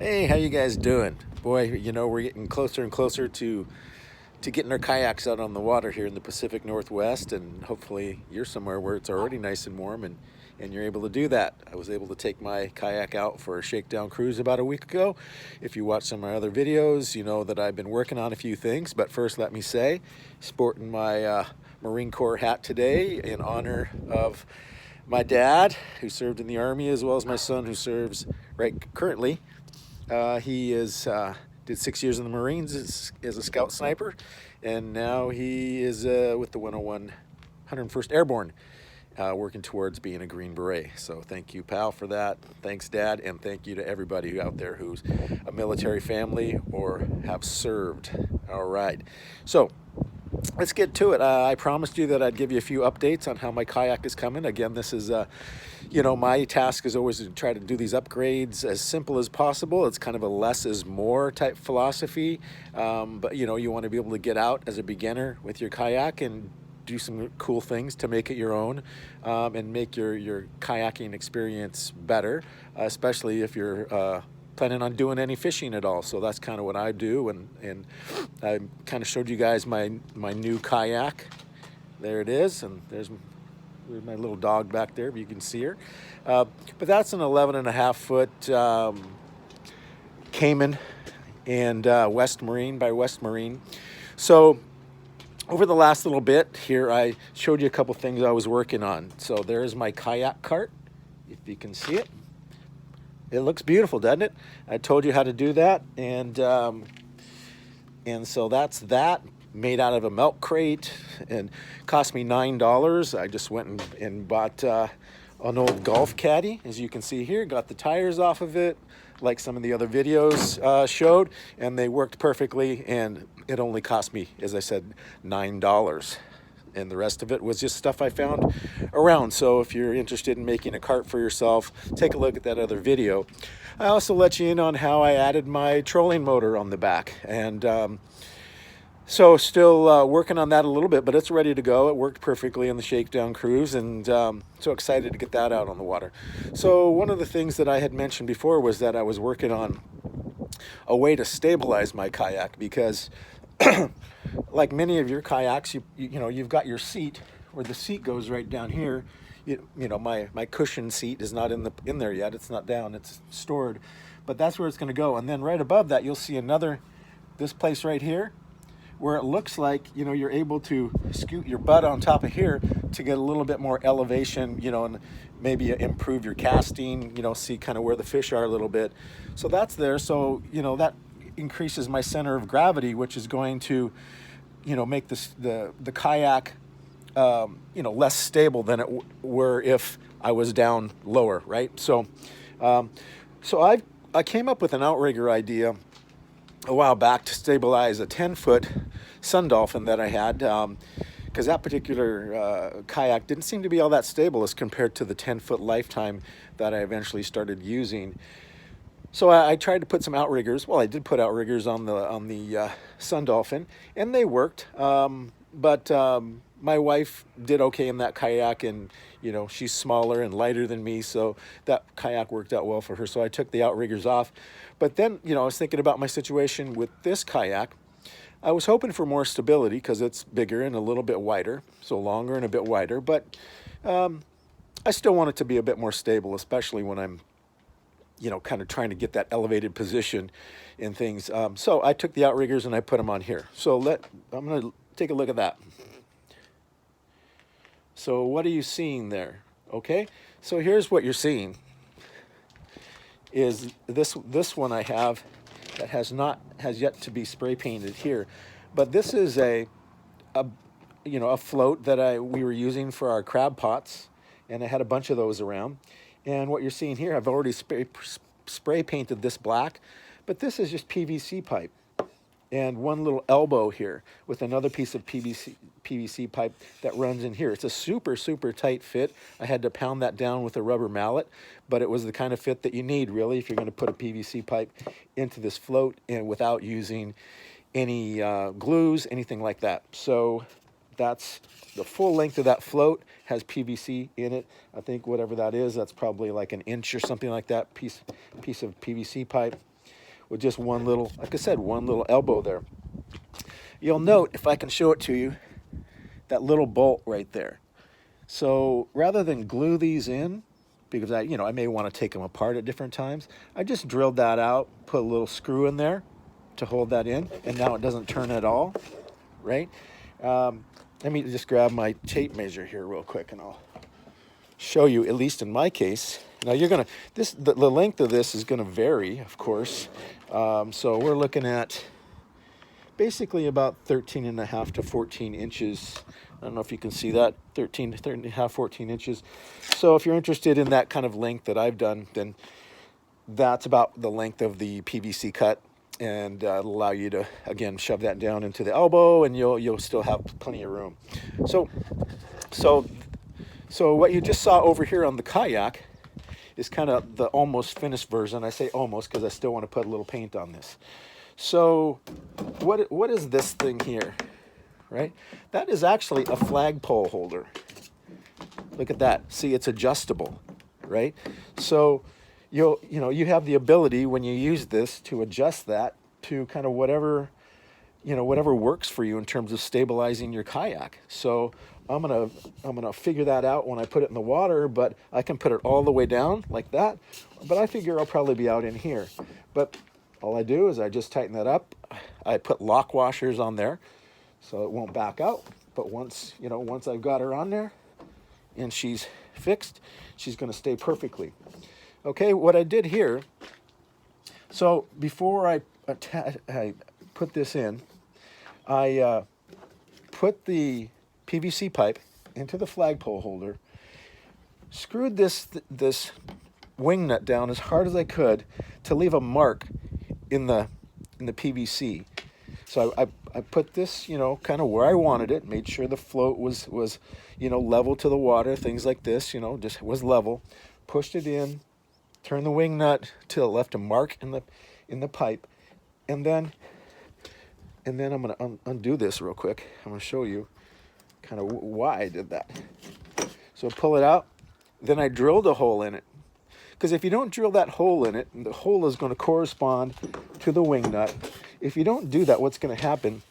Hey, how you guys doing? Boy, we're getting closer and closer to getting our kayaks out on the water here in the Pacific Northwest, and hopefully you're somewhere where it's already nice and warm and you're able to do that. I was able to take my kayak out for a shakedown cruise about a week ago. If you watch some of my other videos, you know that I've been working on a few things, but first let me say, sporting my Marine Corps hat today in honor of my dad, who served in the Army, as well as my son, who serves right currently. He did 6 years in the Marines as a scout sniper, and now he is with the 101st Airborne, working towards being a Green Beret. So thank you, pal, for that. Thanks, Dad, and thank you to everybody out there who's a military family or have served. All right, so let's get to it. I promised you that I'd give you a few updates on how my kayak is coming. Again, this is, my task is always to try to do these upgrades as simple as possible. It's kind of a less is more type philosophy. But, you want to be able to get out as a beginner with your kayak and do some cool things to make it your own, and make your kayaking experience better, especially if you're planning on doing any fishing at all. So that's kind of what I do, and I kind of showed you guys my new kayak. There it is, and there's my little dog back there, if you can see her. But that's an 11.5-foot Cayman, and West Marine by West Marine. So over the last little bit here, I showed you a couple things I was working on. So there's my Kayak Cart, if you can see it. It looks beautiful, doesn't it? I told you how to do that, and so that's that, made out of a milk crate, and cost me $9. I just went and bought an old golf caddy, as you can see here. Got the tires off of it, like some of the other videos showed, and they worked perfectly, and it only cost me, as I said, $9. And the rest of it was just stuff I found around. So if you're interested in making a cart for yourself, take a look at that other video. I also let you in on how I added my trolling motor on the back, and so still working on that a little bit, but it's ready to go. It worked perfectly on the shakedown cruise, and so excited to get that out on the water. So one of the things that I had mentioned before was that I was working on a way to stabilize my kayak, because like many of your kayaks, you've got your seat, where the seat goes right down here. My cushion seat is not in there yet. It's not down. It's stored, but that's where it's going to go. And then right above that, you'll see this place right here, where it looks like you're able to scoot your butt on top of here to get a little bit more elevation, and maybe improve your casting. See kind of where the fish are a little bit. So that's there. So that increases my center of gravity, which is going to make the kayak less stable than it were if I was down lower, right? So I came up with an outrigger idea a while back to stabilize a 10-foot Sun Dolphin that I had, because that particular kayak didn't seem to be all that stable as compared to the 10-foot Lifetime that I eventually started using. So I tried to put some outriggers. Well, I did put outriggers on the Sun Dolphin, and they worked. But my wife did okay in that kayak, and she's smaller and lighter than me, so that kayak worked out well for her. So I took the outriggers off. But then I was thinking about my situation with this kayak. I was hoping for more stability because it's bigger and a little bit wider, so longer and a bit wider. But I still want it to be a bit more stable, especially when I'm kind of trying to get that elevated position in things. So I took the outriggers and I put them on here. So I'm going to take a look at that. So what are you seeing there? Okay, so here's what you're seeing. Is this one I have that has yet to be spray painted here, but this is a float that we were using for our crab pots, and I had a bunch of those around. And what you're seeing here, I've already spray painted this black, but this is just PVC pipe, and one little elbow here with another piece of PVC pipe that runs in here. It's a super, super tight fit. I had to pound that down with a rubber mallet, but it was the kind of fit that you need, really, if you're going to put a PVC pipe into this float and without using any glues, anything like that. So that's the full length of that float, has PVC in it. I think whatever that is, that's probably like an inch or something like that, piece of PVC pipe. with just one little, like I said, one little elbow there. You'll note, if I can show it to you, that little bolt right there. So rather than glue these in, because I may want to take them apart at different times, I just drilled that out, put a little screw in there to hold that in, and now it doesn't turn at all, right? Let me just grab my tape measure here real quick, and I'll show you, at least in my case. Now the length of this is gonna vary, of course. So we're looking at basically about 13.5 to 14 inches. I don't know if you can see that, 13.5, 14 inches. So if you're interested in that kind of length that I've done, then that's about the length of the PVC cut, and it'll allow you to, again, shove that down into the elbow, and you'll still have plenty of room. So what you just saw over here on the kayak is kind of the almost finished version. I say almost because I still want to put a little paint on this. So what is this thing here, right? That is actually a flagpole holder. Look at that. See, it's adjustable, right? So you have the ability when you use this to adjust that to kind of whatever works for you in terms of stabilizing your kayak. So I'm gonna figure that out when I put it in the water, but I can put it all the way down like that. But I figure I'll probably be out in here. But all I do is I just tighten that up. I put lock washers on there so it won't back out. But once I've got her on there and she's fixed, she's gonna stay perfectly. Okay, what I did here, so before I put this in, I put the PVC pipe into the flagpole holder, screwed this wing nut down as hard as I could to leave a mark in the PVC. So I put this, kind of where I wanted it, made sure the float was level to the water, things like this, just was level, pushed it in, turned the wing nut till it left a mark in the pipe, and then I'm going to undo this real quick. I'm going to show you kind of why I did that. So pull it out, then I drilled a hole in it. Because if you don't drill that hole in it, the hole is going to correspond to the wing nut. If you don't do that, what's going to happen,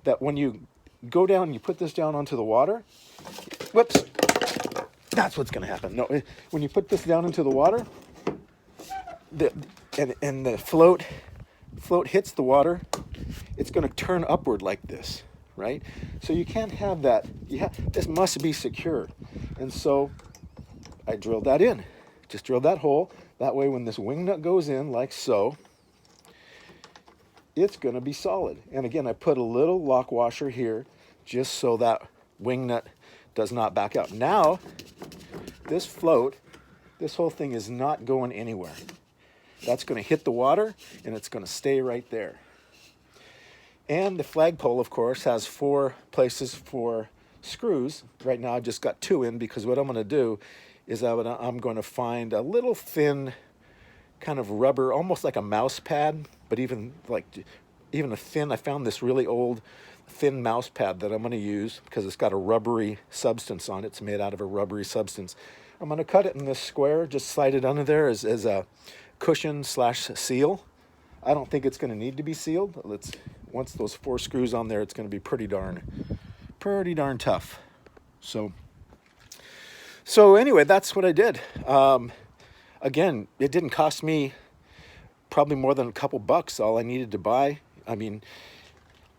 that when you go down and you put this down onto the water, whoops, that's what's going to happen. No, when you put this down into the water, and the float hits the water, it's going to turn upward like this, right? So you can't have that. This must be secure. And so I drilled that in. Just drilled that hole. That way when this wing nut goes in, like so, it's going to be solid. And again, I put a little lock washer here just so that wing nut does not back out. Now, this float, this whole thing is not going anywhere. That's going to hit the water, and it's going to stay right there. And the flagpole, of course, has 4 places for screws. Right now, I just got 2 in, because what I'm going to do is I'm going to find a little thin kind of rubber, almost like a mouse pad, but even a thin, I found this really old thin mouse pad that I'm going to use because it's got a rubbery substance on it. It's made out of a rubbery substance. I'm going to cut it in this square, just slide it under there as a cushion / seal. I don't think it's going to need to be sealed. Once those 4 screws on there, it's going to be pretty darn tough. So anyway, that's what I did. Again, it didn't cost me probably more than a couple bucks, all I needed to buy. I mean,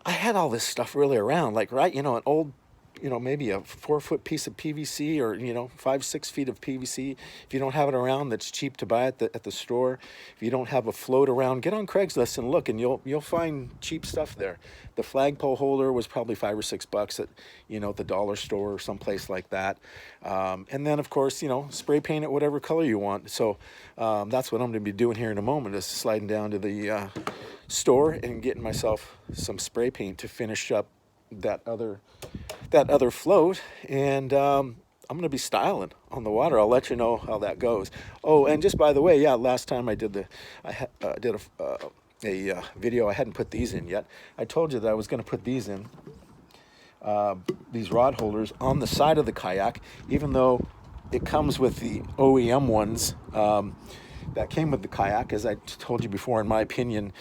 I had all this stuff really around, like, right, an old, maybe a 4-foot piece of PVC, or, 5-6 feet of PVC. If you don't have it around, that's cheap to buy at the store. If you don't have a float around, get on Craigslist and look, and you'll find cheap stuff there. The flagpole holder was probably $5 or $6 at, the dollar store or someplace like that. And then, of course, spray paint it whatever color you want. So that's what I'm going to be doing here in a moment, is sliding down to the store and getting myself some spray paint to finish up that other float, and I'm going to be styling on the water. I'll let you know how that goes. Oh, and just by the way, last time I did a video, I hadn't put these in yet. I told you that I was going to put these in, these rod holders on the side of the kayak, even though it comes with the OEM ones. that came with the kayak. As I told you before, in my opinion,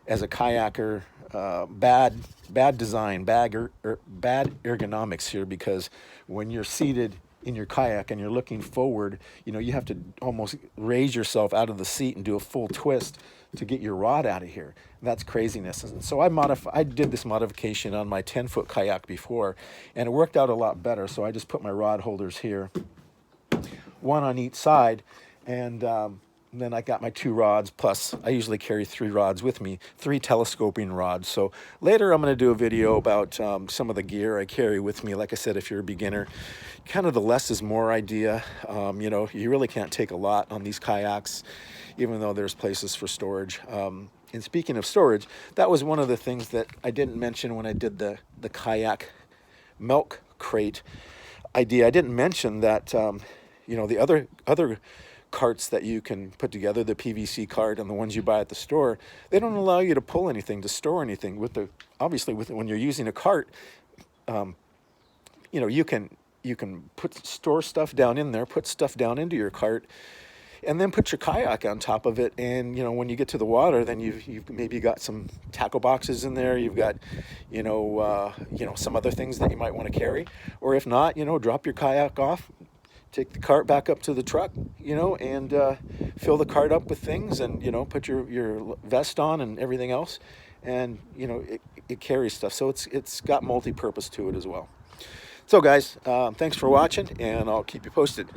as a kayaker, bad design, bad ergonomics here, because when you're seated in your kayak and you're looking forward, you have to almost raise yourself out of the seat and do a full twist to get your rod out of here. That's craziness. And so I did this modification on my 10-foot kayak before, and it worked out a lot better. So I just put my rod holders here, one on each side, and then I got my 2 rods, plus I usually carry 3 rods with me, 3 telescoping rods. So later I'm going to do a video about some of the gear I carry with me. Like I said, if you're a beginner, kind of the less is more idea. You really can't take a lot on these kayaks, even though there's places for storage. And speaking of storage, that was one of the things that I didn't mention when I did the kayak milk crate idea. I didn't mention that the other carts that you can put together, the PVC cart and the ones you buy at the store, they don't allow you to pull anything, to store anything. Obviously when you're using a cart, you can store stuff down in there, put stuff down into your cart, and then put your kayak on top of it. And when you get to the water, then you've maybe got some tackle boxes in there. You've got some other things that you might want to carry, or if not, drop your kayak off, take the cart back up to the truck, and fill the cart up with things, and put your vest on and everything else, and it carries stuff. So it's got multi-purpose to it as well. So guys, thanks for watching, and I'll keep you posted.